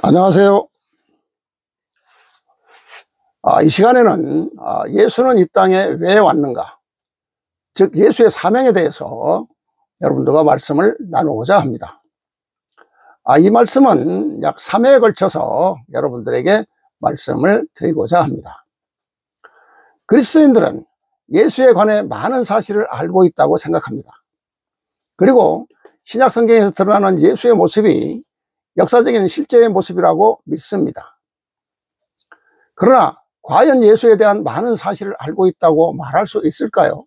안녕하세요. 이 시간에는 예수는 이 땅에 왜 왔는가, 즉 예수의 사명에 대해서 여러분들과 말씀을 나누고자 합니다. 이 말씀은 약 3회에 걸쳐서 여러분들에게 말씀을 드리고자 합니다. 그리스도인들은 예수에 관해 많은 사실을 알고 있다고 생각합니다. 그리고 신약 성경에서 드러나는 예수의 모습이 역사적인 실제의 모습이라고 믿습니다. 그러나 과연 예수에 대한 많은 사실을 알고 있다고 말할 수 있을까요?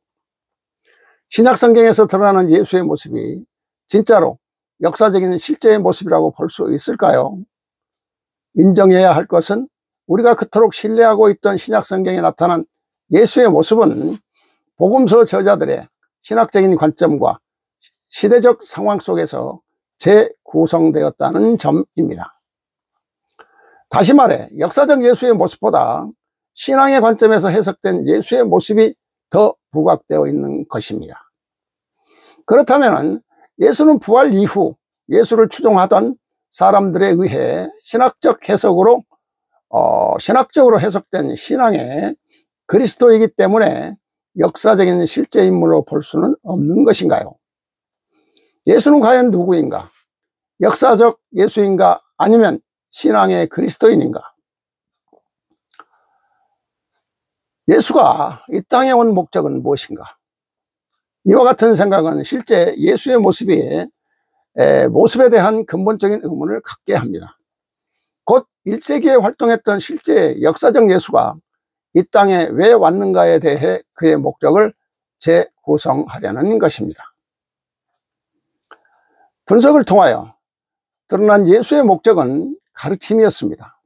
신약 성경에서 드러나는 예수의 모습이 진짜로 역사적인 실제의 모습이라고 볼 수 있을까요? 인정해야 할 것은 우리가 그토록 신뢰하고 있던 신약 성경에 나타난 예수의 모습은 복음서 저자들의 신학적인 관점과 시대적 상황 속에서 재구성되었다는 점입니다. 다시 말해 역사적 예수의 모습보다 신앙의 관점에서 해석된 예수의 모습이 더 부각되어 있는 것입니다. 그렇다면 예수는 부활 이후 예수를 추종하던 사람들에 의해 신학적으로 해석된 신앙의 그리스도이기 때문에 역사적인 실제 인물로 볼 수는 없는 것인가요? 예수는 과연 누구인가? 역사적 예수인가? 아니면 신앙의 그리스도인인가? 예수가 이 땅에 온 목적은 무엇인가? 이와 같은 생각은 실제 예수의 모습에 대한 근본적인 의문을 갖게 합니다. 곧 1세기에 활동했던 실제 역사적 예수가 이 땅에 왜 왔는가에 대해 그의 목적을 재구성하려는 것입니다. 분석을 통하여 드러난 예수의 목적은 가르침이었습니다.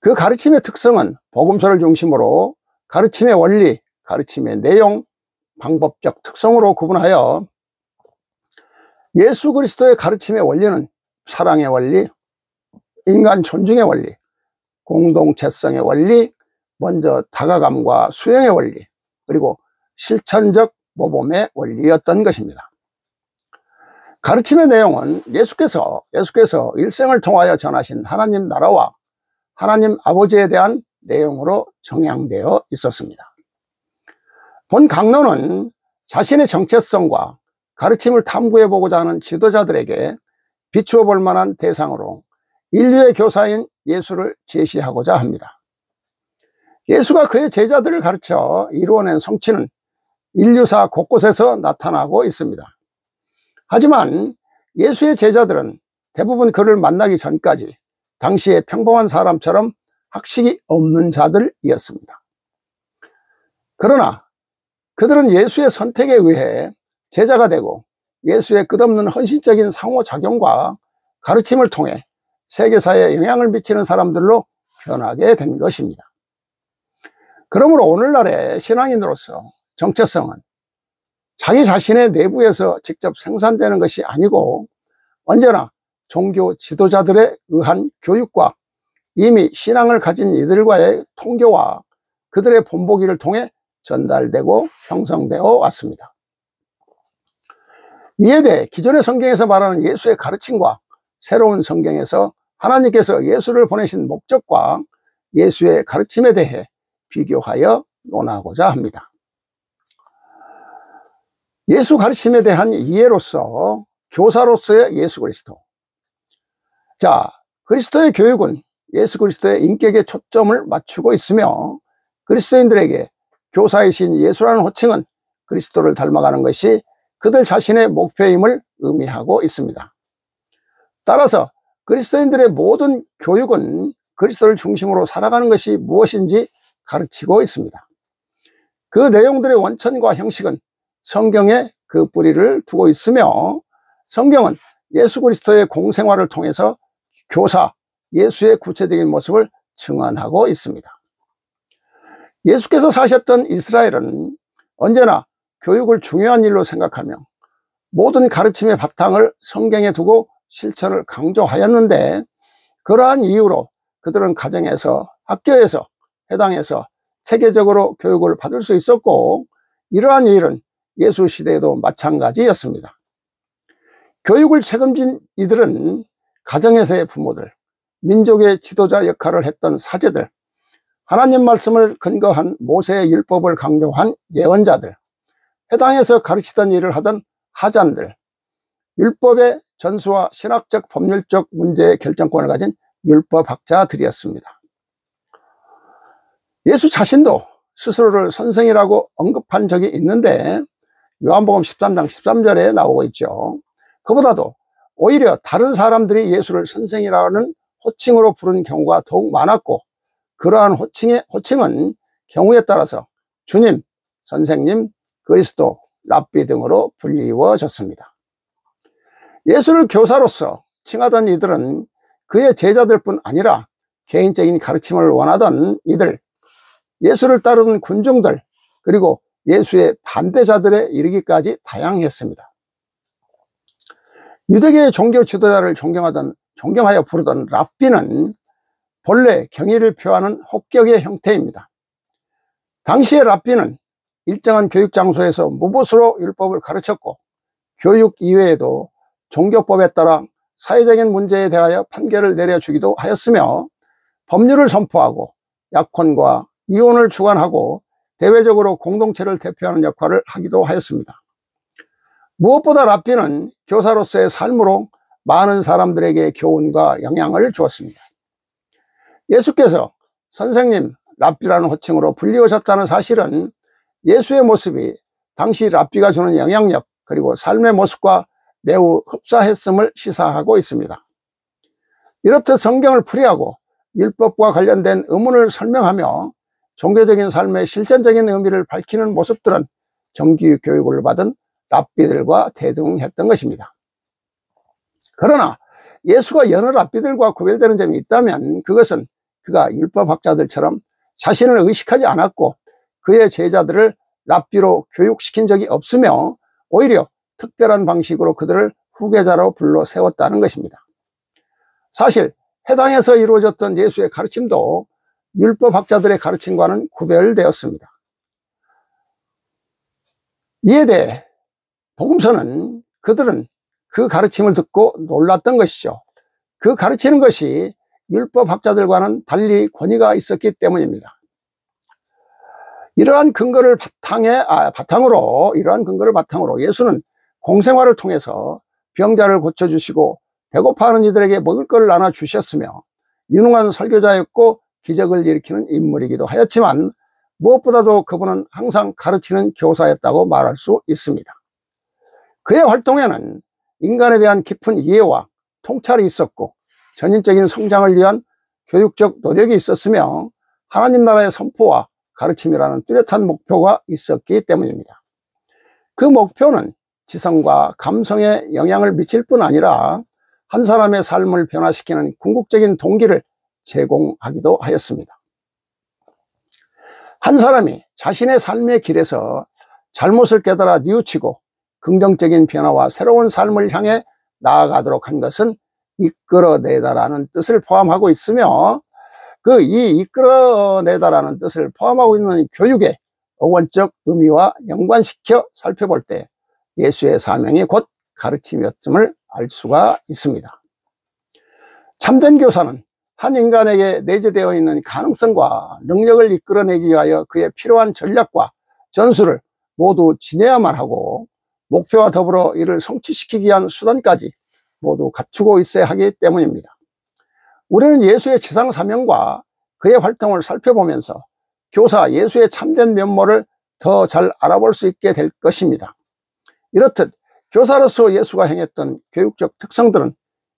그 가르침의 특성은 복음서를 중심으로 가르침의 원리, 가르침의 내용, 방법적 특성으로 구분하여 예수 그리스도의 가르침의 원리는 사랑의 원리, 인간 존중의 원리, 공동체성의 원리, 먼저 다가감과 수용의 원리, 그리고 실천적 모범의 원리였던 것입니다. 가르침의 내용은 예수께서 일생을 통하여 전하신 하나님 나라와 하나님 아버지에 대한 내용으로 정향되어 있었습니다. 본 강론은 자신의 정체성과 가르침을 탐구해보고자 하는 지도자들에게 비추어 볼 만한 대상으로 인류의 교사인 예수를 제시하고자 합니다. 예수가 그의 제자들을 가르쳐 이루어낸 성취는 인류사 곳곳에서 나타나고 있습니다. 하지만 예수의 제자들은 대부분 그를 만나기 전까지 당시의 평범한 사람처럼 학식이 없는 자들이었습니다. 그러나 그들은 예수의 선택에 의해 제자가 되고 예수의 끝없는 헌신적인 상호작용과 가르침을 통해 세계사에 영향을 미치는 사람들로 변하게 된 것입니다. 그러므로 오늘날의 신앙인으로서 정체성은 자기 자신의 내부에서 직접 생산되는 것이 아니고 언제나 종교 지도자들에 의한 교육과 이미 신앙을 가진 이들과의 통교와 그들의 본보기를 통해 전달되고 형성되어 왔습니다. 이에 대해 기존의 성경에서 말하는 예수의 가르침과 새로운 성경에서 하나님께서 예수를 보내신 목적과 예수의 가르침에 대해 비교하여 논하고자 합니다. 예수 가르침에 대한 이해로서 교사로서의 예수 그리스도. 그리스도의 교육은 예수 그리스도의 인격에 초점을 맞추고 있으며 그리스도인들에게 교사이신 예수라는 호칭은 그리스도를 닮아가는 것이 그들 자신의 목표임을 의미하고 있습니다. 따라서 그리스도인들의 모든 교육은 그리스도를 중심으로 살아가는 것이 무엇인지 가르치고 있습니다. 그 내용들의 원천과 형식은 성경에 그 뿌리를 두고 있으며 성경은 예수 그리스도의 공생활을 통해서 교사, 예수의 구체적인 모습을 증언하고 있습니다. 예수께서 사셨던 이스라엘은 언제나 교육을 중요한 일로 생각하며 모든 가르침의 바탕을 성경에 두고 실천을 강조하였는데 그러한 이유로 그들은 가정에서, 학교에서, 회당에서 체계적으로 교육을 받을 수 있었고 이러한 일은 예수 시대에도 마찬가지였습니다. 교육을 책임진 이들은 가정에서의 부모들, 민족의 지도자 역할을 했던 사제들, 하나님 말씀을 근거한 모세의 율법을 강조한 예언자들, 회당에서 가르치던 일을 하던 하잔들, 율법의 전수와 신학적 법률적 문제의 결정권을 가진 율법학자들이었습니다. 예수 자신도 스스로를 선생이라고 언급한 적이 있는데 요한복음 13장 13절에 나오고 있죠. 그보다도 오히려 다른 사람들이 예수를 선생이라는 호칭으로 부르는 경우가 더욱 많았고, 그러한 호칭은 경우에 따라서 주님, 선생님, 그리스도, 랍비 등으로 불리워졌습니다. 예수를 교사로서 칭하던 이들은 그의 제자들뿐 아니라 개인적인 가르침을 원하던 이들, 예수를 따르는 군중들, 그리고 예수의 반대자들에 이르기까지 다양했습니다. 유대계의 종교 지도자를 존경하여 부르던 랍비는 본래 경의를 표하는 혹격의 형태입니다. 당시의 랍비는 일정한 교육 장소에서 무보수로 율법을 가르쳤고, 교육 이외에도 종교법에 따라 사회적인 문제에 대하여 판결을 내려주기도 하였으며, 법률을 선포하고 약혼과 이혼을 주관하고 대외적으로 공동체를 대표하는 역할을 하기도 하였습니다. 무엇보다 랍비는 교사로서의 삶으로 많은 사람들에게 교훈과 영향을 주었습니다. 예수께서 선생님, 랍비라는 호칭으로 불리우셨다는 사실은 예수의 모습이 당시 랍비가 주는 영향력, 그리고 삶의 모습과 매우 흡사했음을 시사하고 있습니다. 이렇듯 성경을 풀이하고 율법과 관련된 의문을 설명하며 종교적인 삶의 실천적인 의미를 밝히는 모습들은 정규 교육을 받은 랍비들과 대등했던 것입니다. 그러나 예수가 여러 랍비들과 구별되는 점이 있다면 그것은 그가 율법학자들처럼 자신을 의식하지 않았고 그의 제자들을 랍비로 교육시킨 적이 없으며 오히려 특별한 방식으로 그들을 후계자로 불러 세웠다는 것입니다. 사실 회당에서 이루어졌던 예수의 가르침도 율법학자들의 가르침과는 구별되었습니다. 이에 대해 복음서는 그들은 그 가르침을 듣고 놀랐던 것이죠. 그 가르치는 것이 율법학자들과는 달리 권위가 있었기 때문입니다. 이러한 근거를 바탕으로 예수는 공생활을 통해서 병자를 고쳐주시고 배고파하는 이들에게 먹을 것을 나눠주셨으며 유능한 설교자였고 기적을 일으키는 인물이기도 하였지만 무엇보다도 그분은 항상 가르치는 교사였다고 말할 수 있습니다. 그의 활동에는 인간에 대한 깊은 이해와 통찰이 있었고 전인적인 성장을 위한 교육적 노력이 있었으며 하나님 나라의 선포와 가르침이라는 뚜렷한 목표가 있었기 때문입니다. 그 목표는 지성과 감성에 영향을 미칠 뿐 아니라 한 사람의 삶을 변화시키는 궁극적인 동기를 제공하기도 하였습니다. 한 사람이 자신의 삶의 길에서 잘못을 깨달아 뉘우치고 긍정적인 변화와 새로운 삶을 향해 나아가도록 한 것은 이끌어내다라는 뜻을 포함하고 있으며 이 이끌어내다라는 뜻을 포함하고 있는 교육의 어원적 의미와 연관시켜 살펴볼 때 예수의 사명이 곧 가르침이었음을 알 수가 있습니다. 참된 교사는 한 인간에게 내재되어 있는 가능성과 능력을 이끌어내기 위하여 그에 필요한 전략과 전술을 모두 지녀야만 하고 목표와 더불어 이를 성취시키기 위한 수단까지 모두 갖추고 있어야 하기 때문입니다. 우리는 예수의 지상 사명과 그의 활동을 살펴보면서 교사 예수의 참된 면모를 더 잘 알아볼 수 있게 될 것입니다. 이렇듯 교사로서 예수가 행했던 교육적 특성들은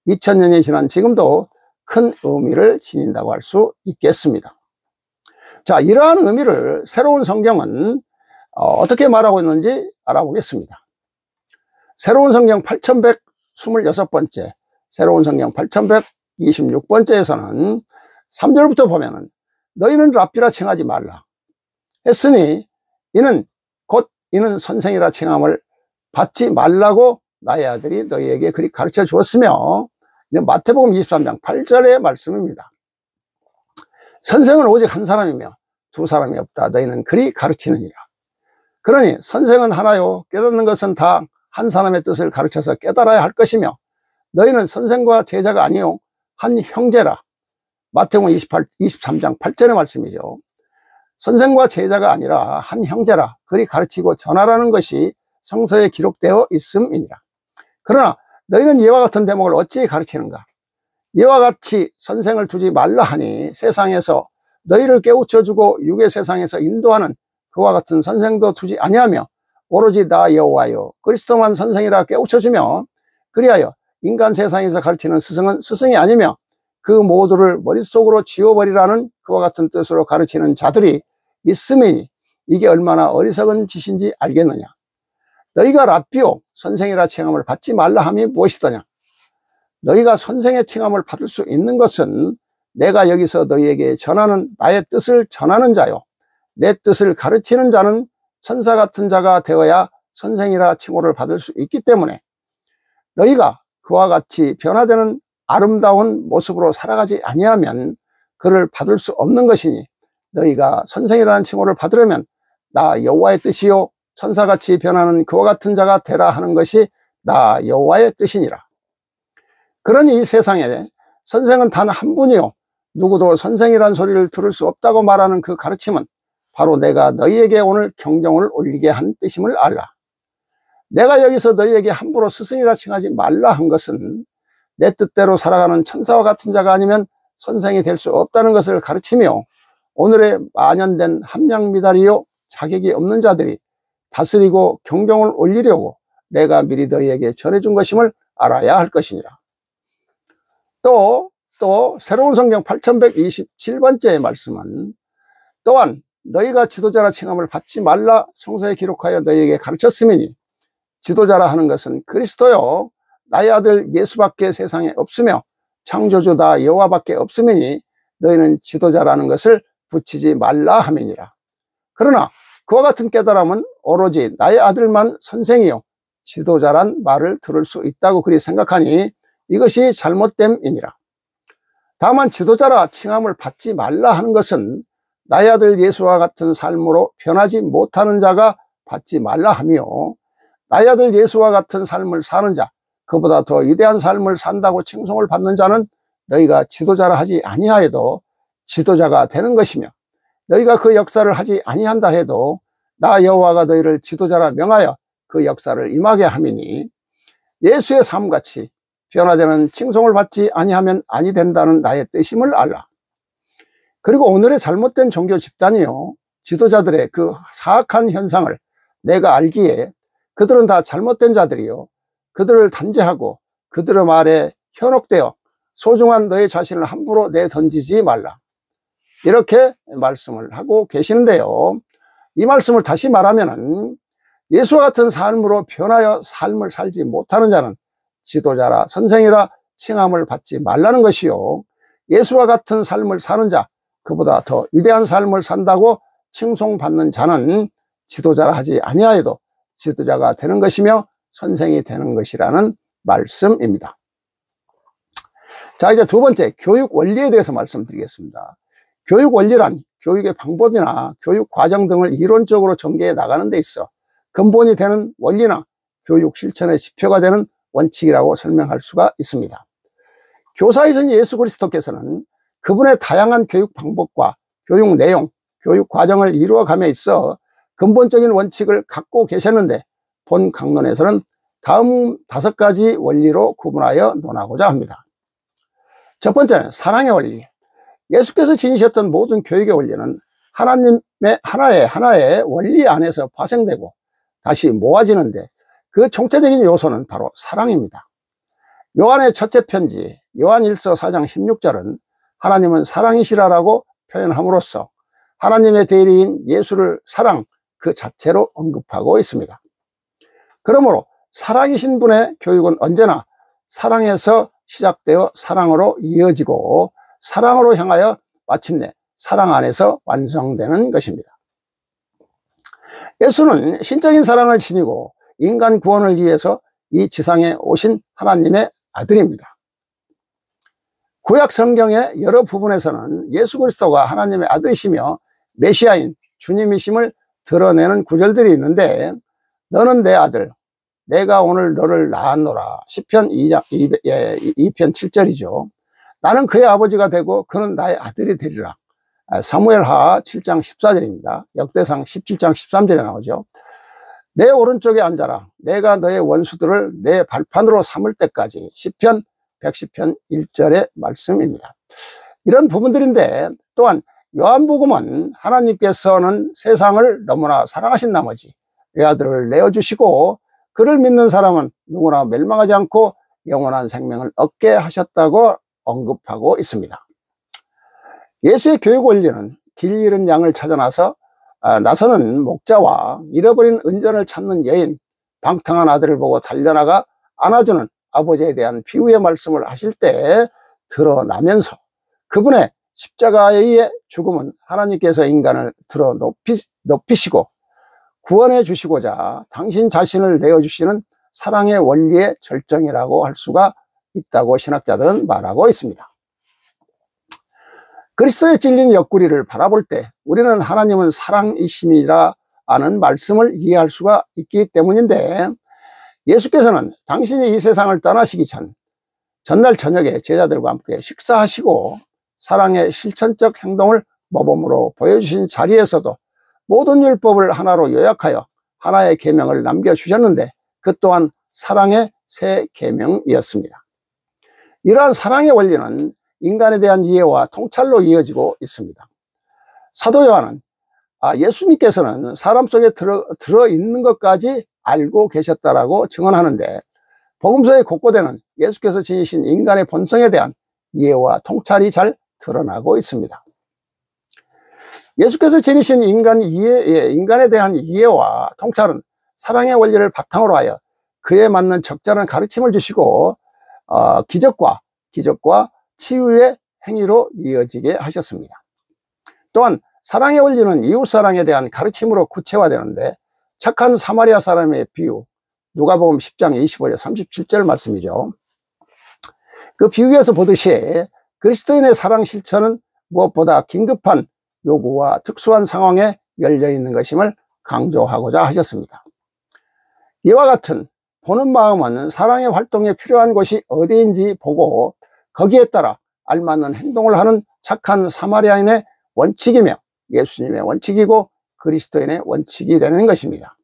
2000년이 지난 지금도 큰 의미를 지닌다고 할 수 있겠습니다. 자, 이러한 의미를 새로운 성경은 어떻게 말하고 있는지 알아보겠습니다. 새로운 성경 8126번째, 새로운 성경 8126번째에서는 3절부터 보면은 너희는 랍비라 칭하지 말라 했으니 이는 선생이라 칭함을 받지 말라고 나의 아들이 너희에게 그리 가르쳐 주었으며, 마태복음 23장 8절의 말씀입니다. 선생은 오직 한 사람이며 두 사람이 없다. 너희는 그리 가르치느니라. 그러니 선생은 하나요 깨닫는 것은 다 한 사람의 뜻을 가르쳐서 깨달아야 할 것이며 너희는 선생과 제자가 아니요 한 형제라. 마태복음 23장 8절의 말씀이죠. 선생과 제자가 아니라 한 형제라 그리 가르치고 전하라는 것이 성서에 기록되어 있음이니라. 그러나 너희는 이와 같은 대목을 어찌 가르치는가? 이와 같이 선생을 두지 말라 하니 세상에서 너희를 깨우쳐주고 육의 세상에서 인도하는 그와 같은 선생도 두지 아니하며 오로지 나 여호와여 그리스도만 선생이라 깨우쳐주며 그리하여 인간 세상에서 가르치는 스승은 스승이 아니며 그 모두를 머릿속으로 지워버리라는 그와 같은 뜻으로 가르치는 자들이 있음이니 이게 얼마나 어리석은 짓인지 알겠느냐. 너희가 랍비오 선생이라 칭함을 받지 말라 함이 무엇이더냐. 너희가 선생의 칭함을 받을 수 있는 것은 내가 여기서 너희에게 전하는 나의 뜻을 전하는 자요 내 뜻을 가르치는 자는 천사 같은 자가 되어야 선생이라 칭호를 받을 수 있기 때문에 너희가 그와 같이 변화되는 아름다운 모습으로 살아가지 아니하면 그를 받을 수 없는 것이니 너희가 선생이라는 칭호를 받으려면 나 여호와의 뜻이요 천사같이 변하는 그와 같은 자가 되라 하는 것이 나 여호와의 뜻이니라. 그러니 이 세상에 선생은 단 한 분이요 누구도 선생이란 소리를 들을 수 없다고 말하는 그 가르침은 바로 내가 너희에게 오늘 경종을 울리게 한 뜻임을 알라. 내가 여기서 너희에게 함부로 스승이라 칭하지 말라 한 것은 내 뜻대로 살아가는 천사와 같은 자가 아니면 선생이 될 수 없다는 것을 가르치며 오늘의 만연된 함량미달이요 자격이 없는 자들이 다스리고 경종을 울리려고 내가 미리 너희에게 전해준 것임을 알아야 할 것이니라. 또 새로운 성경 8127번째의 말씀은 또한 너희가 지도자라 칭함을 받지 말라 성서에 기록하여 너희에게 가르쳤음이니 지도자라 하는 것은 그리스도요 나의 아들 예수밖에 세상에 없으며 창조주 나 여호와밖에 없음이니 너희는 지도자라는 것을 붙이지 말라 함이니라. 그러나 그와 같은 깨달음은 오로지 나의 아들만 선생이요 지도자란 말을 들을 수 있다고 그리 생각하니 이것이 잘못됨이니라. 다만 지도자라 칭함을 받지 말라 하는 것은 나의 아들 예수와 같은 삶으로 변하지 못하는 자가 받지 말라 하며 나의 아들 예수와 같은 삶을 사는 자 그보다 더 위대한 삶을 산다고 칭송을 받는 자는 너희가 지도자라 하지 아니하여도 지도자가 되는 것이며 너희가 그 역사를 하지 아니한다 해도 나 여호와가 너희를 지도자라 명하여 그 역사를 임하게 함이니 예수의 삶같이 변화되는 칭송을 받지 아니하면 아니 된다는 나의 뜻임을 알라. 그리고 오늘의 잘못된 종교 집단이요 지도자들의 그 사악한 현상을 내가 알기에 그들은 다 잘못된 자들이요 그들을 단죄하고 그들의 말에 현혹되어 소중한 너의 자신을 함부로 내던지지 말라 이렇게 말씀을 하고 계시는데요. 이 말씀을 다시 말하면은 예수와 같은 삶으로 변하여 삶을 살지 못하는 자는 지도자라 선생이라 칭함을 받지 말라는 것이요 예수와 같은 삶을 사는 자 그보다 더 위대한 삶을 산다고 칭송받는 자는 지도자라 하지 아니하여도 지도자가 되는 것이며 선생이 되는 것이라는 말씀입니다. 자, 이제 두 번째 교육 원리에 대해서 말씀드리겠습니다. 교육 원리란 교육의 방법이나 교육 과정 등을 이론적으로 전개해 나가는 데 있어 근본이 되는 원리나 교육 실천의 지표가 되는 원칙이라고 설명할 수가 있습니다. 교사이신 예수 그리스도께서는 그분의 다양한 교육 방법과 교육 내용, 교육 과정을 이루어감에 있어 근본적인 원칙을 갖고 계셨는데 본 강론에서는 다음 5가지 원리로 구분하여 논하고자 합니다. 첫 번째는 사랑의 원리. 예수께서 지니셨던 모든 교육의 원리는 하나님의 하나의 원리 안에서 파생되고 다시 모아지는데 그 총체적인 요소는 바로 사랑입니다. 요한의 첫째 편지 요한1서 4장 16절은 하나님은 사랑이시라라고 표현함으로써 하나님의 대리인 예수를 사랑 그 자체로 언급하고 있습니다. 그러므로 사랑이신 분의 교육은 언제나 사랑에서 시작되어 사랑으로 이어지고 사랑으로 향하여 마침내 사랑 안에서 완성되는 것입니다. 예수는 신적인 사랑을 지니고 인간 구원을 위해서 이 지상에 오신 하나님의 아들입니다. 구약 성경의 여러 부분에서는 예수 그리스도가 하나님의 아들이시며 메시아인 주님이심을 드러내는 구절들이 있는데 너는 내 아들 내가 오늘 너를 낳았노라 시편 2편 7절이죠. 나는 그의 아버지가 되고 그는 나의 아들이 되리라. 사무엘하 7장 14절입니다. 역대상 17장 13절에 나오죠. 내 오른쪽에 앉아라. 내가 너의 원수들을 내 발판으로 삼을 때까지. 시편 110편 1절의 말씀입니다. 이런 부분들인데, 또한 요한복음은 하나님께서는 세상을 너무나 사랑하신 나머지 외아들을 내어주시고 그를 믿는 사람은 누구나 멸망하지 않고 영원한 생명을 얻게 하셨다고 언급하고 있습니다. 예수의 교육 원리는 길 잃은 양을 찾아 나서는 목자와 잃어버린 은전을 찾는 여인, 방탕한 아들을 보고 달려나가 안아주는 아버지에 대한 비유의 말씀을 하실 때 드러나면서, 그분의 십자가의 죽음은 하나님께서 인간을 들어 높이시고 구원해 주시고자 당신 자신을 내어주시는 사랑의 원리의 절정이라고 할 수가 있다고 신학자들은 말하고 있습니다. 그리스도에 찔린 옆구리를 바라볼 때 우리는 하나님은 사랑이심이라 하는 말씀을 이해할 수가 있기 때문인데, 예수께서는 당신이 이 세상을 떠나시기 전날 저녁에 제자들과 함께 식사하시고 사랑의 실천적 행동을 모범으로 보여주신 자리에서도 모든 율법을 하나로 요약하여 하나의 계명을 남겨주셨는데, 그 또한 사랑의 새 계명이었습니다. 이러한 사랑의 원리는 인간에 대한 이해와 통찰로 이어지고 있습니다. 사도 요한은 예수님께서는 사람 속에 들어있는 것까지 알고 계셨다라고 증언하는데, 복음서의 곳곳에는 예수께서 지니신 인간의 본성에 대한 이해와 통찰이 잘 드러나고 있습니다. 예수께서 지니신 인간에 대한 이해와 통찰은 사랑의 원리를 바탕으로 하여 그에 맞는 적절한 가르침을 주시고 기적과 치유의 행위로 이어지게 하셨습니다. 또한 사랑의 원리는 이웃사랑에 대한 가르침으로 구체화되는데, 착한 사마리아 사람의 비유, 누가복음 10장 25절 37절 말씀이죠. 그 비유에서 보듯이 그리스도인의 사랑 실천은 무엇보다 긴급한 요구와 특수한 상황에 열려있는 것임을 강조하고자 하셨습니다. 이와 같은 보는 마음은 사랑의 활동에 필요한 곳이 어디인지 보고 거기에 따라 알맞는 행동을 하는 착한 사마리아인의 원칙이며 예수님의 원칙이고 그리스도인의 원칙이 되는 것입니다.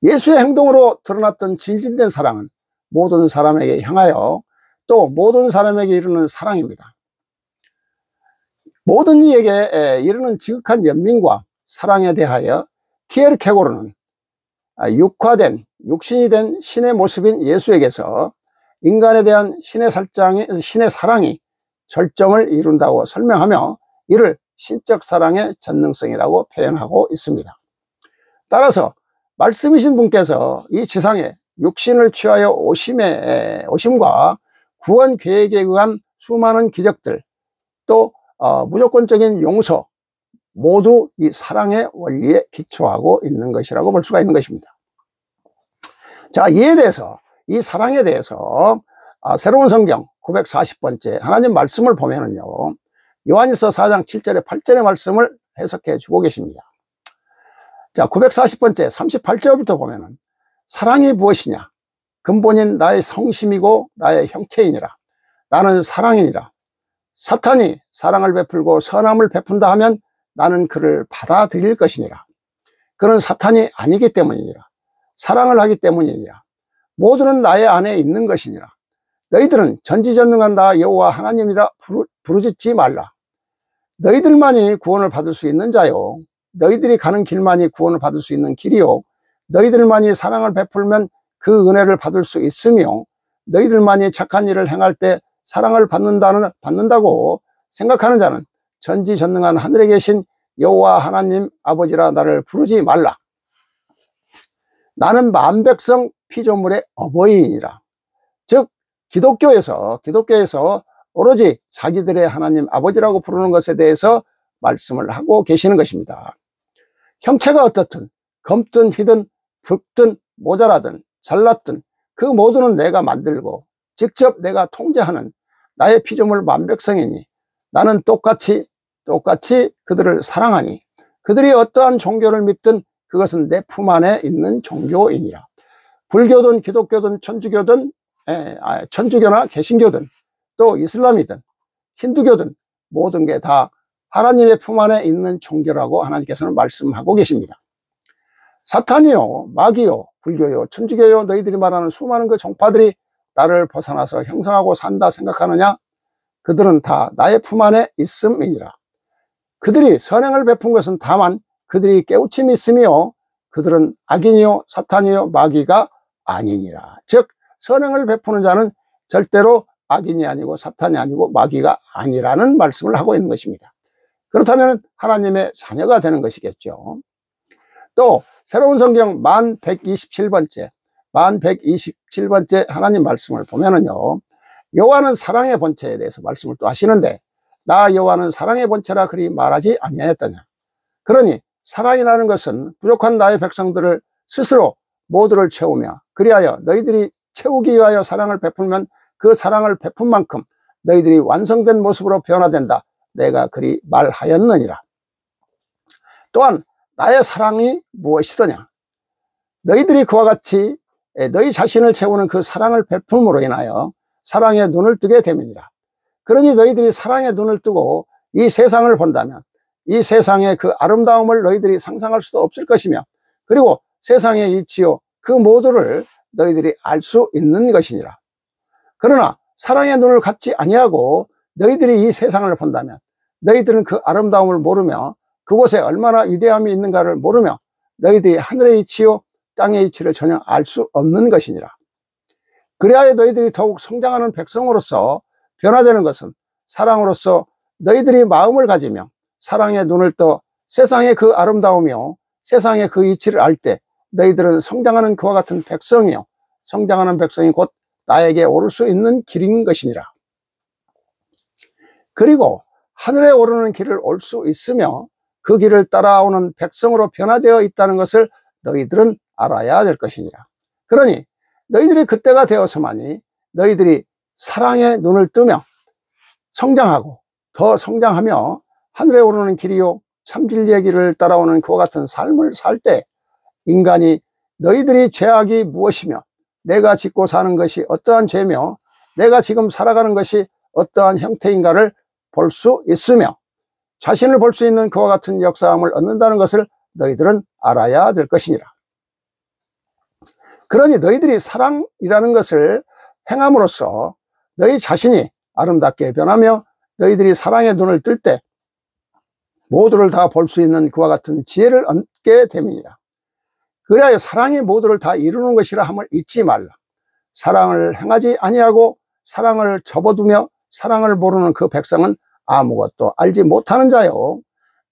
예수의 행동으로 드러났던 진진된 사랑은 모든 사람에게 향하여 또 모든 사람에게 이르는 사랑입니다. 모든 이에게 이르는 지극한 연민과 사랑에 대하여 키에르케고르는 육신이 된 신의 모습인 예수에게서 인간에 대한 신의 사랑이 절정을 이룬다고 설명하며 이를 신적 사랑의 전능성이라고 표현하고 있습니다. 따라서 말씀이신 분께서 이 지상에 육신을 취하여 오심과 구원 계획에 의한 수많은 기적들, 또 무조건적인 용서, 모두 이 사랑의 원리에 기초하고 있는 것이라고 볼 수가 있는 것입니다. 자, 이 사랑에 대해서 새로운 성경 940번째 하나님 말씀을 보면은요, 요한일서 4장 7절에 8절의 말씀을 해석해 주고 계십니다. 자, 940번째 38절부터 보면은 사랑이 무엇이냐? 근본인 나의 성심이고 나의 형체이니라. 나는 사랑이니라. 사탄이 사랑을 베풀고 선함을 베푼다 하면 나는 그를 받아들일 것이니라. 그는 사탄이 아니기 때문이니라. 사랑을 하기 때문이니라. 모두는 나의 안에 있는 것이니라. 너희들은 전지전능한 나 여호와 하나님이라 부르짖지 말라. 너희들만이 구원을 받을 수 있는 자요, 너희들이 가는 길만이 구원을 받을 수 있는 길이요, 너희들만이 사랑을 베풀면 그 은혜를 받을 수 있으며, 너희들만이 착한 일을 행할 때 사랑을 받는다고 생각하는 자는 전지전능한 하늘에 계신 여호와 하나님 아버지라 나를 부르지 말라. 나는 만백성 피조물의 어버이니라. 즉 기독교에서 오로지 자기들의 하나님 아버지라고 부르는 것에 대해서 말씀을 하고 계시는 것입니다. 형체가 어떻든 검든 희든 붉든 모자라든 잘났든 그 모두는 내가 만들고 직접 내가 통제하는 나의 피조물 만백성이니 나는 똑같이 그들을 사랑하니 그들이 어떠한 종교를 믿든 그것은 내 품 안에 있는 종교이니라. 불교든 기독교든 천주교나 개신교든 또 이슬람이든 힌두교든 모든 게 다 하나님의 품 안에 있는 종교라고 하나님께서는 말씀하고 계십니다. 사탄이요, 마귀요, 불교요, 천주교요, 너희들이 말하는 수많은 그 종파들이 나를 벗어나서 형성하고 산다 생각하느냐? 그들은 다 나의 품 안에 있음이니라. 그들이 선행을 베푼 것은 다만 그들이 깨우침이 있으며 그들은 악인이요, 사탄이요, 마귀가 아니니라. 즉 선행을 베푸는 자는 절대로 악인이 아니고 사탄이 아니고 마귀가 아니라는 말씀을 하고 있는 것입니다. 그렇다면 하나님의 자녀가 되는 것이겠죠. 또 새로운 성경 만 127번째 하나님 말씀을 보면은요, 여호와는 사랑의 본체에 대해서 말씀을 또 하시는데, 나 여호와는 사랑의 본체라 그리 말하지 아니하였더냐. 그러니 사랑이라는 것은 부족한 나의 백성들을 스스로 모두를 채우며, 그리하여 너희들이 채우기 위하여 사랑을 베풀면 그 사랑을 베푼 만큼 너희들이 완성된 모습으로 변화된다. 내가 그리 말하였느니라. 또한 나의 사랑이 무엇이더냐. 너희들이 그와 같이 너희 자신을 채우는 그 사랑을 베품으로 인하여 사랑의 눈을 뜨게 됨이니라. 그러니 너희들이 사랑의 눈을 뜨고 이 세상을 본다면 이 세상의 그 아름다움을 너희들이 상상할 수도 없을 것이며, 그리고 세상의 이치요 그 모두를 너희들이 알 수 있는 것이니라. 그러나 사랑의 눈을 갖지 아니하고 너희들이 이 세상을 본다면 너희들은 그 아름다움을 모르며 그곳에 얼마나 위대함이 있는가를 모르며 너희들이 하늘의 이치요 땅의 이치를 전혀 알 수 없는 것이니라. 그리하여 너희들이 더욱 성장하는 백성으로서 변화되는 것은 사랑으로서 너희들이 마음을 가지며 사랑의 눈을 떠 세상의 그 아름다움이요 세상의 그 이치를 알 때 너희들은 성장하는 그와 같은 백성이요 성장하는 백성이 곧 나에게 오를 수 있는 길인 것이니라. 그리고 하늘에 오르는 길을 올 수 있으며 그 길을 따라오는 백성으로 변화되어 있다는 것을 너희들은 알아야 될 것이니라. 그러니 너희들이 그때가 되어서만이 너희들이 사랑의 눈을 뜨며 성장하고 더 성장하며 하늘에 오르는 길이요 참진리의 길을 따라오는 그와 같은 삶을 살 때 인간이 너희들이 죄악이 무엇이며 내가 짓고 사는 것이 어떠한 죄며 내가 지금 살아가는 것이 어떠한 형태인가를 볼 수 있으며 자신을 볼 수 있는 그와 같은 역사함을 얻는다는 것을 너희들은 알아야 될 것이니라. 그러니 너희들이 사랑이라는 것을 행함으로써 너희 자신이 아름답게 변하며 너희들이 사랑의 눈을 뜰 때 모두를 다 볼 수 있는 그와 같은 지혜를 얻게 됨이니라. 그래야 사랑이 모두를 다 이루는 것이라 함을 잊지 말라. 사랑을 행하지 아니하고 사랑을 접어두며 사랑을 모르는 그 백성은 아무것도 알지 못하는 자요.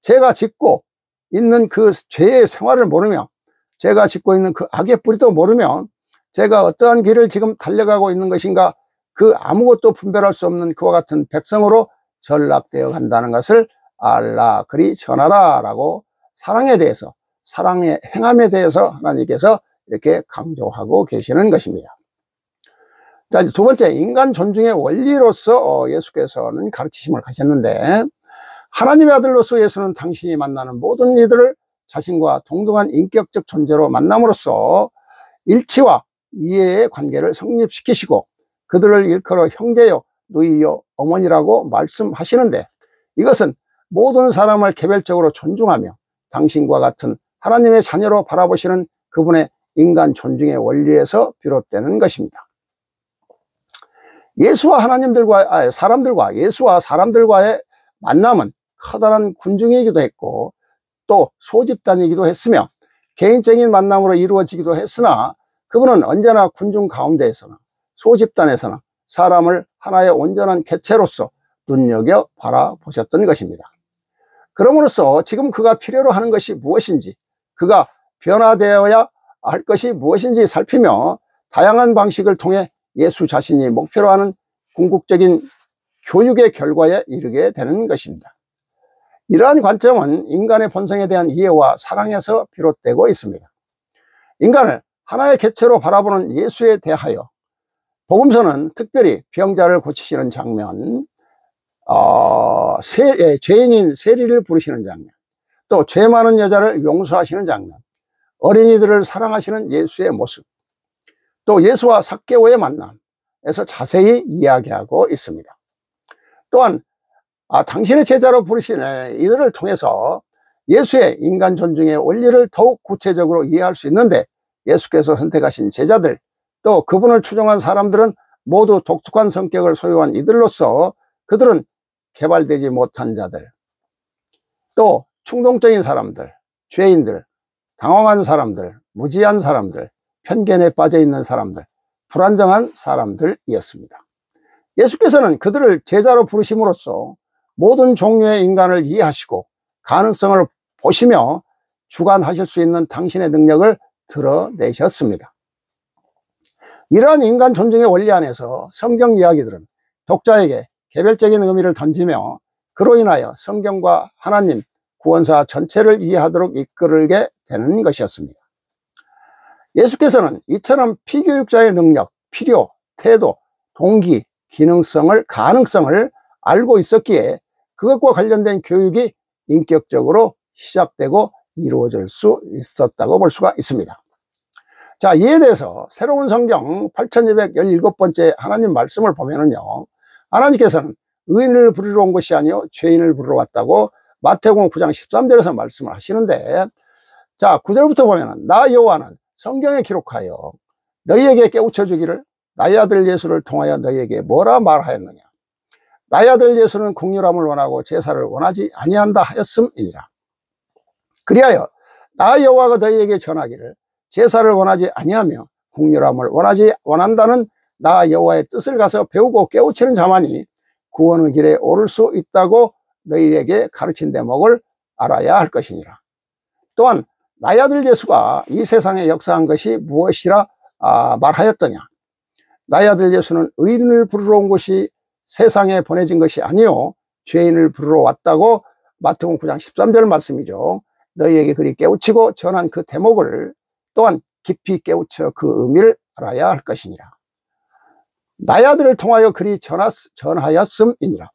제가 짓고 있는 그 죄의 생활을 모르며 제가 짓고 있는 그 악의 뿌리도 모르며 제가 어떠한 길을 지금 달려가고 있는 것인가 그 아무것도 분별할 수 없는 그와 같은 백성으로 전락되어 간다는 것을 알라 그리 전하라 라고 사랑에 대해서 사랑의 행함에 대해서 하나님께서 이렇게 강조하고 계시는 것입니다. 자, 두 번째, 인간 존중의 원리로서 예수께서는 가르치심을 하셨는데, 하나님의 아들로서 예수는 당신이 만나는 모든 이들을 자신과 동등한 인격적 존재로 만남으로써 일치와 이해의 관계를 성립시키시고 그들을 일컬어 형제요, 누이요, 어머니라고 말씀하시는데, 이것은 모든 사람을 개별적으로 존중하며 당신과 같은 하나님의 자녀로 바라보시는 그분의 인간 존중의 원리에서 비롯되는 것입니다. 예수와 사람들과의 만남은 커다란 군중이기도 했고 또 소집단이기도 했으며 개인적인 만남으로 이루어지기도 했으나 그분은 언제나 군중 가운데에서나 소집단에서나 사람을 하나의 온전한 개체로서 눈여겨 바라보셨던 것입니다. 그러므로써 지금 그가 필요로 하는 것이 무엇인지, 그가 변화되어야 할 것이 무엇인지 살피며 다양한 방식을 통해 예수 자신이 목표로 하는 궁극적인 교육의 결과에 이르게 되는 것입니다. 이러한 관점은 인간의 본성에 대한 이해와 사랑에서 비롯되고 있습니다. 인간을 하나의 개체로 바라보는 예수에 대하여 복음서는 특별히 병자를 고치시는 장면, 죄인인 세리를 부르시는 장면, 또 죄 많은 여자를 용서하시는 장면, 어린이들을 사랑하시는 예수의 모습, 또 예수와 삭개오의 만남에서 자세히 이야기하고 있습니다. 또한 당신의 제자로 부르신 이들을 통해서 예수의 인간 존중의 원리를 더욱 구체적으로 이해할 수 있는데, 예수께서 선택하신 제자들, 또 그분을 추종한 사람들은 모두 독특한 성격을 소유한 이들로서 그들은 개발되지 못한 자들, 또 충동적인 사람들, 죄인들, 당황한 사람들, 무지한 사람들, 편견에 빠져 있는 사람들, 불안정한 사람들이었습니다. 예수께서는 그들을 제자로 부르심으로써 모든 종류의 인간을 이해하시고 가능성을 보시며 주관하실 수 있는 당신의 능력을 드러내셨습니다. 이러한 인간 존중의 원리 안에서 성경 이야기들은 독자에게 개별적인 의미를 던지며 그로 인하여 성경과 하나님, 구원사 전체를 이해하도록 이끌게 되는 것이었습니다. 예수께서는 이처럼 피교육자의 능력, 필요, 태도, 동기, 기능성을, 가능성을 알고 있었기에 그것과 관련된 교육이 인격적으로 시작되고 이루어질 수 있었다고 볼 수가 있습니다. 자, 이에 대해서 새로운 성경 8217번째 하나님 말씀을 보면은요, 하나님께서는 의인을 부르러 온 것이 아니요 죄인을 부르러 왔다고 마태복음 9장 13절에서 말씀을 하시는데, 자, 9절부터 보면은 나 여호와는 성경에 기록하여 너희에게 깨우쳐 주기를 나의 아들 예수를 통하여 너희에게 뭐라 말하였느냐. 나의 아들 예수는 긍휼함을 원하고 제사를 원하지 아니한다 하였음이니라. 그리하여 나 여호와가 너희에게 전하기를 제사를 원하지 아니하며 긍휼함을 원한다는 나 여호와의 뜻을 가서 배우고 깨우치는 자만이 구원의 길에 오를 수 있다고 너희에게 가르친 대목을 알아야 할 것이니라. 또한 나의 아들 예수가 이 세상에 역사한 것이 무엇이라 말하였더냐. 나의 아들 예수는 의인을 부르러 온 것이 세상에 보내진 것이 아니요 죄인을 부르러 왔다고 마태복음 9장 13절 말씀이죠. 너희에게 그리 깨우치고 전한 그 대목을 또한 깊이 깨우쳐 그 의미를 알아야 할 것이니라. 나의 아들을 통하여 그리 전하였음이니라.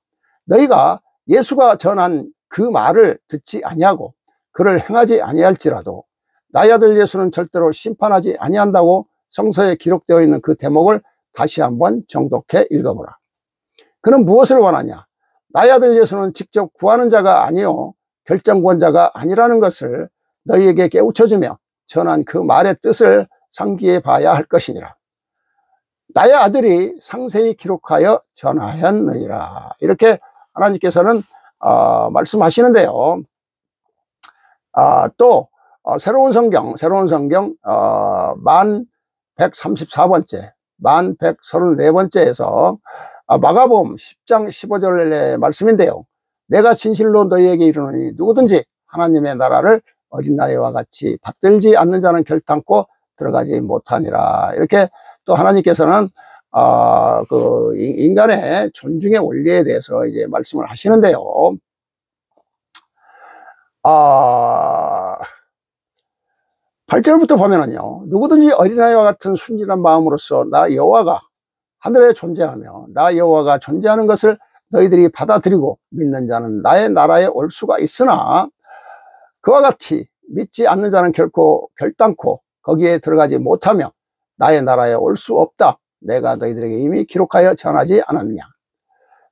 너희가 예수가 전한 그 말을 듣지 아니하고 그를 행하지 아니할지라도 나의 아들 예수는 절대로 심판하지 아니한다고 성서에 기록되어 있는 그 대목을 다시 한번 정독해 읽어보라. 그는 무엇을 원하냐? 나의 아들 예수는 직접 구하는 자가 아니요 결정권자가 아니라는 것을 너희에게 깨우쳐주며 전한 그 말의 뜻을 상기해 봐야 할 것이니라. 나의 아들이 상세히 기록하여 전하였느니라. 이렇게 하나님께서는 말씀하시는데요. 또 새로운 성경 1134번째 1134번째에서 마가복음 10장 15절의 말씀인데요. 내가 진실로 너희에게 이르노니 누구든지 하나님의 나라를 어린아이와 같이 받들지 않는 자는 결단코 들어가지 못하니라. 이렇게 또 하나님께서는 그 인간의 존중의 원리에 대해서 이제 말씀을 하시는데요. 8절부터 보면은요, 누구든지 어린아이와 같은 순진한 마음으로서 나 여호와가 하늘에 존재하며 나 여호와가 존재하는 것을 너희들이 받아들이고 믿는 자는 나의 나라에 올 수가 있으나 그와 같이 믿지 않는 자는 결단코 거기에 들어가지 못하며 나의 나라에 올 수 없다. 내가 너희들에게 이미 기록하여 전하지 않았느냐.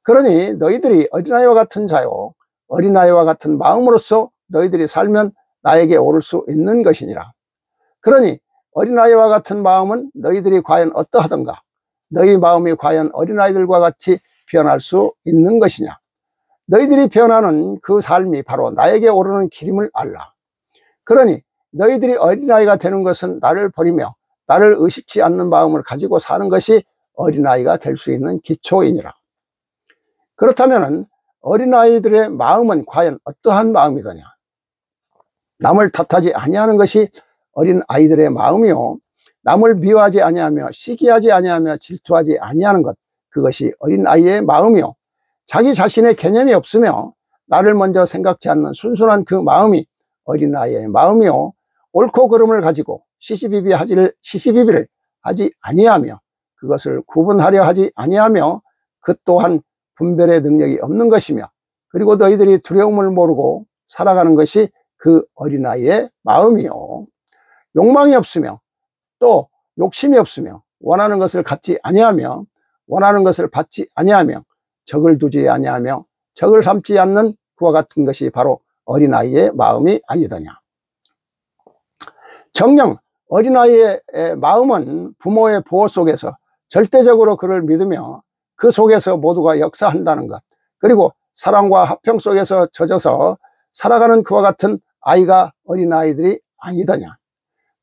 그러니 너희들이 어린아이와 같은 자요 어린아이와 같은 마음으로서 너희들이 살면 나에게 오를 수 있는 것이니라. 그러니 어린아이와 같은 마음은 너희들이 과연 어떠하던가? 너희 마음이 과연 어린아이들과 같이 변할 수 있는 것이냐? 너희들이 변하는 그 삶이 바로 나에게 오르는 길임을 알라. 그러니 너희들이 어린아이가 되는 것은 나를 버리며 나를 의식치 않는 마음을 가지고 사는 것이 어린아이가 될 수 있는 기초이니라. 그렇다면 어린아이들의 마음은 과연 어떠한 마음이더냐? 남을 탓하지 아니하는 것이 어린아이들의 마음이요 남을 미워하지 아니하며 시기하지 아니하며 질투하지 아니하는 것, 그것이 어린아이의 마음이요 자기 자신의 개념이 없으며 나를 먼저 생각지 않는 순순한 그 마음이 어린아이의 마음이요 옳고 그름을 가지고 시시비비를 하지 아니하며 그것을 구분하려 하지 아니하며 그 또한 분별의 능력이 없는 것이며 그리고 너희들이 두려움을 모르고 살아가는 것이 그 어린아이의 마음이요 욕망이 없으며 또 욕심이 없으며 원하는 것을 갖지 아니하며 원하는 것을 받지 아니하며 적을 두지 아니하며 적을 삼지 않는 그와 같은 것이 바로 어린아이의 마음이 아니더냐. 정녕 어린아이의 마음은 부모의 보호 속에서 절대적으로 그를 믿으며 그 속에서 모두가 역사한다는 것, 그리고 사랑과 화평 속에서 젖어서 살아가는 그와 같은 아이가 어린아이들이 아니더냐.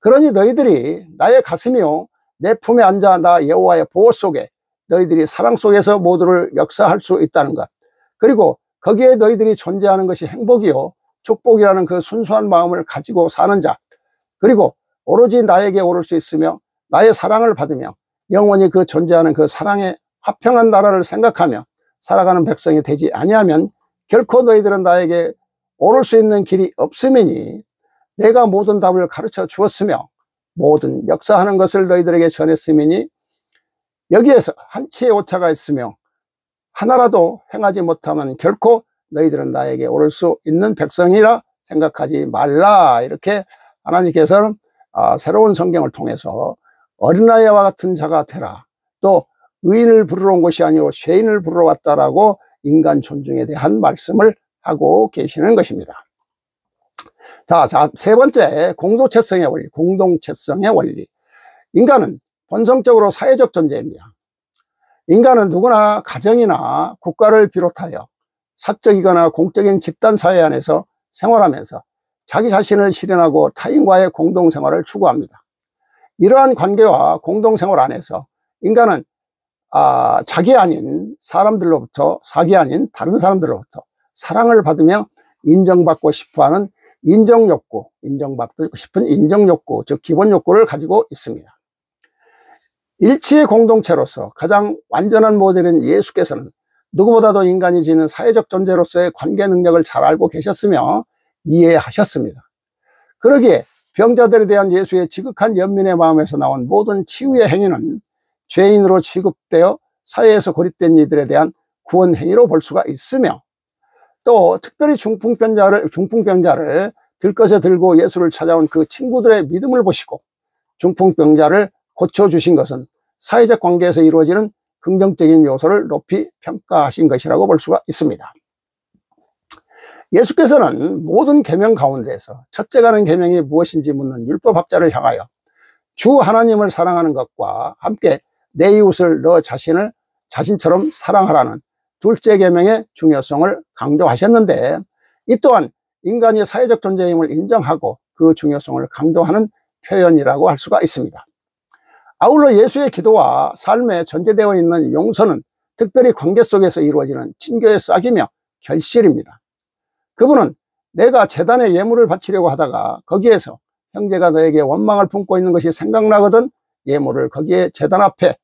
그러니 너희들이 나의 가슴이요 내 품에 앉아 나 여호와의 보호 속에 너희들이 사랑 속에서 모두를 역사할 수 있다는 것, 그리고 거기에 너희들이 존재하는 것이 행복이요 축복이라는 그 순수한 마음을 가지고 사는 자, 그리고 오로지 나에게 오를 수 있으며 나의 사랑을 받으며 영원히 그 존재하는 그 사랑의 화평한 나라를 생각하며 살아가는 백성이 되지 아니하면 결코 너희들은 나에게 오를 수 있는 길이 없음이니, 내가 모든 답을 가르쳐 주었으며 모든 역사하는 것을 너희들에게 전했음이니 여기에서 한치의 오차가 있으며 하나라도 행하지 못하면 결코 너희들은 나에게 오를 수 있는 백성이라 생각하지 말라. 이렇게 하나님께서는 새로운 성경을 통해서 어린아이와 같은 자가 되라, 또 의인을 부르러 온 것이 아니고 죄인을 부르러 왔다라고 인간 존중에 대한 말씀을 하고 계시는 것입니다. 자, 세 번째, 공동체성의 원리. 공동체성의 원리. 인간은 본성적으로 사회적 존재입니다. 인간은 누구나 가정이나 국가를 비롯하여 사적이거나 공적인 집단 사회 안에서 생활하면서 자기 자신을 실현하고 타인과의 공동생활을 추구합니다. 이러한 관계와 공동생활 안에서 인간은 자기 아닌 사람들로부터, 사기 아닌 다른 사람들로부터 사랑을 받으며 인정받고 싶어하는 인정욕구, 인정받고 싶은 인정욕구, 즉 기본욕구를 가지고 있습니다. 일치의 공동체로서 가장 완전한 모델인 예수께서는 누구보다도 인간이 지닌 사회적 존재로서의 관계 능력을 잘 알고 계셨으며 이해하셨습니다. 그러기에 병자들에 대한 예수의 지극한 연민의 마음에서 나온 모든 치유의 행위는 죄인으로 취급되어 사회에서 고립된 이들에 대한 구원 행위로 볼 수가 있으며, 또 특별히 중풍병자를 들것에 들고 예수를 찾아온 그 친구들의 믿음을 보시고 중풍병자를 고쳐주신 것은 사회적 관계에서 이루어지는 긍정적인 요소를 높이 평가하신 것이라고 볼 수가 있습니다. 예수께서는 모든 계명 가운데에서 첫째가 하는 계명이 무엇인지 묻는 율법학자를 향하여 주 하나님을 사랑하는 것과 함께 내 이웃을 너 자신처럼 사랑하라는 둘째 계명의 중요성을 강조하셨는데, 이 또한 인간이 사회적 존재임을 인정하고 그 중요성을 강조하는 표현이라고 할 수가 있습니다. 아울러 예수의 기도와 삶에 전제되어 있는 용서는 특별히 관계 속에서 이루어지는 친교의 싹이며 결실입니다. 그분은 내가 제단에 예물을 바치려고 하다가 거기에서 형제가 너에게 원망을 품고 있는 것이 생각나거든 예물을 거기 제단 앞에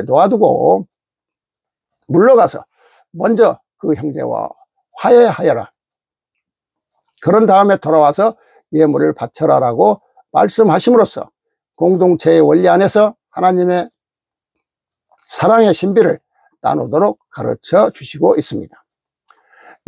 놓아두고 물러가서 먼저 그 형제와 화해하여라. 그런 다음에 돌아와서 예물을 바쳐라라고 말씀하심으로써 공동체의 원리 안에서 하나님의 사랑의 신비를 나누도록 가르쳐 주시고 있습니다.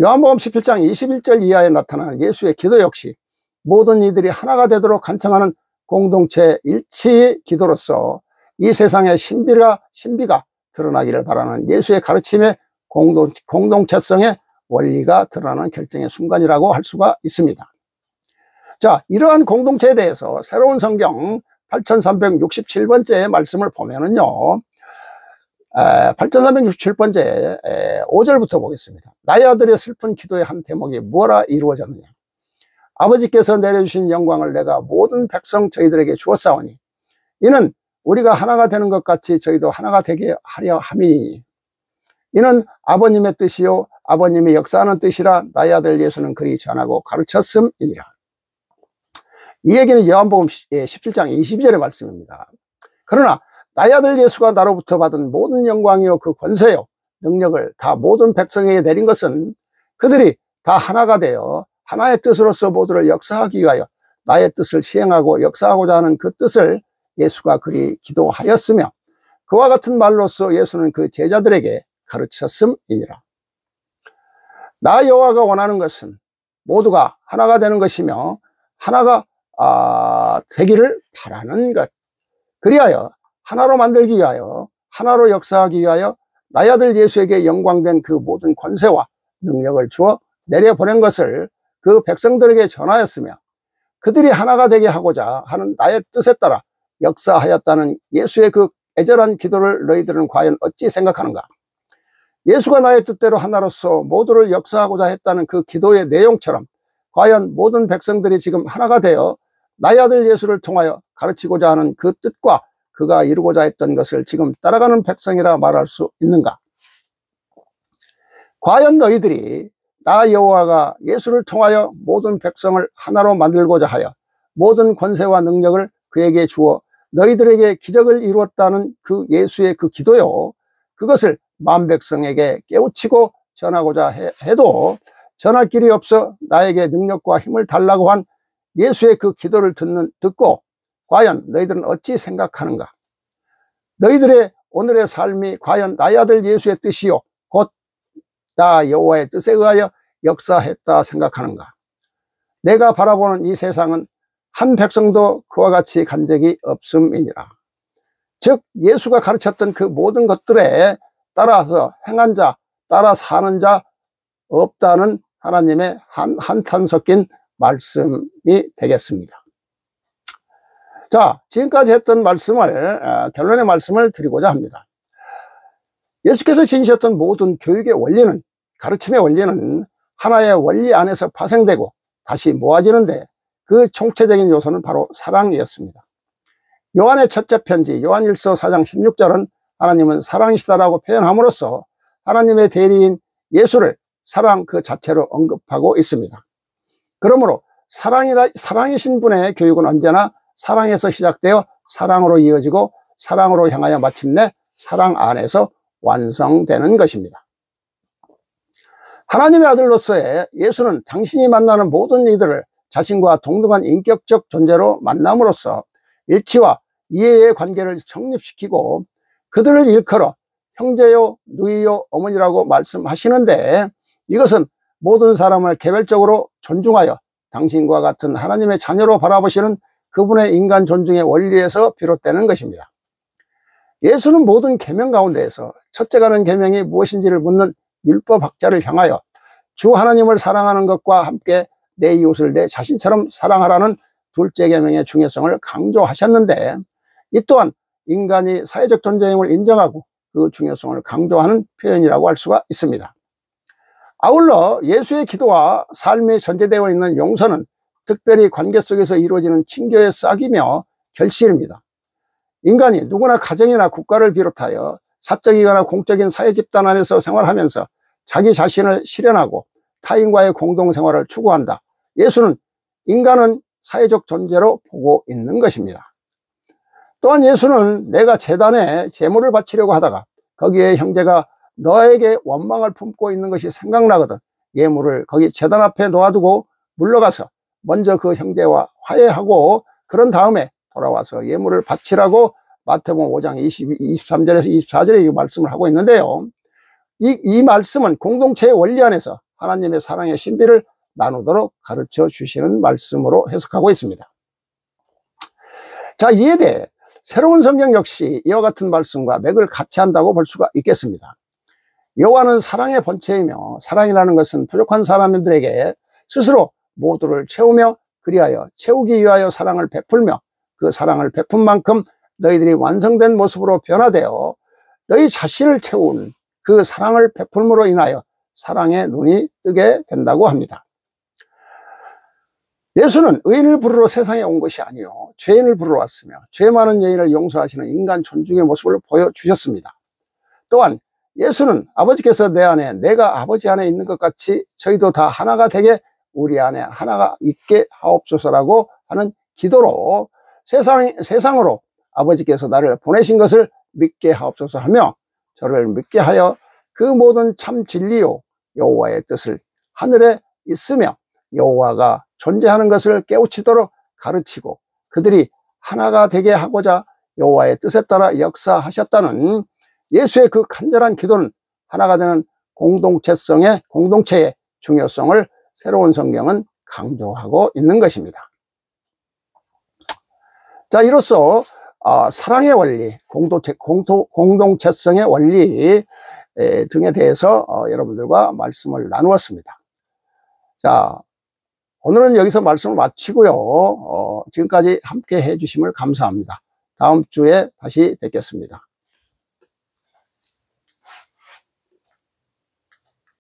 요한복음 17장 21절 이하에 나타나는 예수의 기도 역시 모든 이들이 하나가 되도록 간청하는 공동체 일치의 기도로서 이 세상의 신비가 드러나기를 바라는 예수의 가르침의 공동체성의 원리가 드러나는 결정의 순간이라고 할 수가 있습니다. 자, 이러한 공동체에 대해서 새로운 성경 8367번째 말씀을 보면은요, 8367번째 5절부터 보겠습니다. 나의 아들의 슬픈 기도의 한 대목이 뭐라 이루어졌느냐. 아버지께서 내려주신 영광을 내가 모든 백성 저희들에게 주었사오니 이는 우리가 하나가 되는 것 같이 저희도 하나가 되게 하려 함이니 이는 아버님의 뜻이요 아버님이 역사하는 뜻이라 나의 아들 예수는 그리 전하고 가르쳤음이니라. 이 얘기는 요한복음 17장 22절의 말씀입니다. 그러나 나의 아들 예수가 나로부터 받은 모든 영광이요 그 권세요 능력을 다 모든 백성에게 내린 것은 그들이 다 하나가 되어 하나의 뜻으로서 모두를 역사하기 위하여 나의 뜻을 시행하고 역사하고자 하는 그 뜻을 예수가 그리 기도하였으며 그와 같은 말로써 예수는 그 제자들에게 가르쳤음이니라. 나 여호와가 원하는 것은 모두가 하나가 되는 것이며 하나가 되기를 바라는 것, 그리하여 하나로 만들기 위하여 하나로 역사하기 위하여 나의 아들 예수에게 영광된 그 모든 권세와 능력을 주어 내려보낸 것을 그 백성들에게 전하였으며 그들이 하나가 되게 하고자 하는 나의 뜻에 따라 역사하였다는 예수의 그 애절한 기도를 너희들은 과연 어찌 생각하는가? 예수가 나의 뜻대로 하나로서 모두를 역사하고자 했다는 그 기도의 내용처럼 과연 모든 백성들이 지금 하나가 되어 나의 아들 예수를 통하여 가르치고자 하는 그 뜻과 그가 이루고자 했던 것을 지금 따라가는 백성이라 말할 수 있는가? 과연 너희들이 나 여호와가 예수를 통하여 모든 백성을 하나로 만들고자 하여 모든 권세와 능력을 그에게 주어 너희들에게 기적을 이루었다는 그 예수의 그 기도요, 그것을 만 백성에게 깨우치고 전하고자 해도 전할 길이 없어 나에게 능력과 힘을 달라고 한 예수의 그 기도를 듣고 과연 너희들은 어찌 생각하는가? 너희들의 오늘의 삶이 과연 나의 아들 예수의 뜻이요 곧 나 여호와의 뜻에 의하여 역사했다 생각하는가? 내가 바라보는 이 세상은 한 백성도 그와 같이 간 적이 없음이니라. 즉 예수가 가르쳤던 그 모든 것들에 따라서 행한 자, 따라 사는 자 없다는 하나님의 한탄 섞인 말씀이 되겠습니다. 자, 지금까지 했던 말씀을 결론의 말씀을 드리고자 합니다. 예수께서 지니셨던 모든 교육의 원리는, 가르침의 원리는 하나의 원리 안에서 파생되고 다시 모아지는데 그 총체적인 요소는 바로 사랑이었습니다. 요한의 첫째 편지 요한일서 4장 16절은 하나님은 사랑이시다라고 표현함으로써 하나님의 대리인 예수를 사랑 그 자체로 언급하고 있습니다. 그러므로 사랑이신 분의 교육은 언제나 사랑에서 시작되어 사랑으로 이어지고 사랑으로 향하여 마침내 사랑 안에서 완성되는 것입니다. 하나님의 아들로서의 예수는 당신이 만나는 모든 이들을 자신과 동등한 인격적 존재로 만남으로써 일치와 이해의 관계를 성립시키고 그들을 일컬어 형제요, 누이요, 어머니라고 말씀하시는데 이것은 모든 사람을 개별적으로 존중하여 당신과 같은 하나님의 자녀로 바라보시는 그분의 인간 존중의 원리에서 비롯되는 것입니다. 예수는 모든 계명 가운데에서 첫째가는 계명이 무엇인지를 묻는 율법학자를 향하여 주 하나님을 사랑하는 것과 함께 내 이웃을 내 자신처럼 사랑하라는 둘째 계명의 중요성을 강조하셨는데 이 또한 인간이 사회적 존재임을 인정하고 그 중요성을 강조하는 표현이라고 할 수가 있습니다. 아울러 예수의 기도와 삶이 전제되어 있는 용서는 특별히 관계 속에서 이루어지는 친교의 싹이며 결실입니다. 인간이 누구나 가정이나 국가를 비롯하여 사적이거나 공적인 사회 집단 안에서 생활하면서 자기 자신을 실현하고 타인과의 공동생활을 추구한다. 예수는 인간은 사회적 존재로 보고 있는 것입니다. 또한 예수는 내가 제단에 제물을 바치려고 하다가 거기에 형제가 너에게 원망을 품고 있는 것이 생각나거든 예물을 거기 제단 앞에 놓아두고 물러가서 먼저 그 형제와 화해하고 그런 다음에 돌아와서 예물을 바치라고 마태복음 5장 23절에서 24절에 말씀을 하고 있는데요. 이 말씀은 공동체의 원리 안에서 하나님의 사랑의 신비를 나누도록 가르쳐 주시는 말씀으로 해석하고 있습니다. 자, 이에 대해 새로운 성경 역시 이와 같은 말씀과 맥을 같이 한다고 볼 수가 있겠습니다. 여호와는 사랑의 본체이며 사랑이라는 것은 부족한 사람들에게 스스로 모두를 채우며 그리하여 채우기 위하여 사랑을 베풀며 그 사랑을 베푼 만큼 너희들이 완성된 모습으로 변화되어 너희 자신을 채운 그 사랑을 베풀므로 인하여 사랑의 눈이 뜨게 된다고 합니다. 예수는 의인을 부르러 세상에 온 것이 아니요 죄인을 부르러 왔으며 죄 많은 여인을 용서하시는 인간 존중의 모습을 보여주셨습니다. 또한 예수는 아버지께서 내 안에 내가 아버지 안에 있는 것 같이 저희도 다 하나가 되게 우리 안에 하나가 있게 하옵소서라고 하는 기도로 세상으로 아버지께서 나를 보내신 것을 믿게 하옵소서 하며 저를 믿게 하여 그 모든 참 진리요 여호와의 뜻을 하늘에 있으며 여호와가 존재하는 것을 깨우치도록 가르치고 그들이 하나가 되게 하고자 여호와의 뜻에 따라 역사하셨다는 예수의 그 간절한 기도는 하나가 되는 공동체의 중요성을 새로운 성경은 강조하고 있는 것입니다. 자, 이로써 사랑의 원리, 공동체성의 원리, 등에 대해서 여러분들과 말씀을 나누었습니다. 자, 오늘은 여기서 말씀을 마치고요. 지금까지 함께 해주심을 감사합니다. 다음 주에 다시 뵙겠습니다.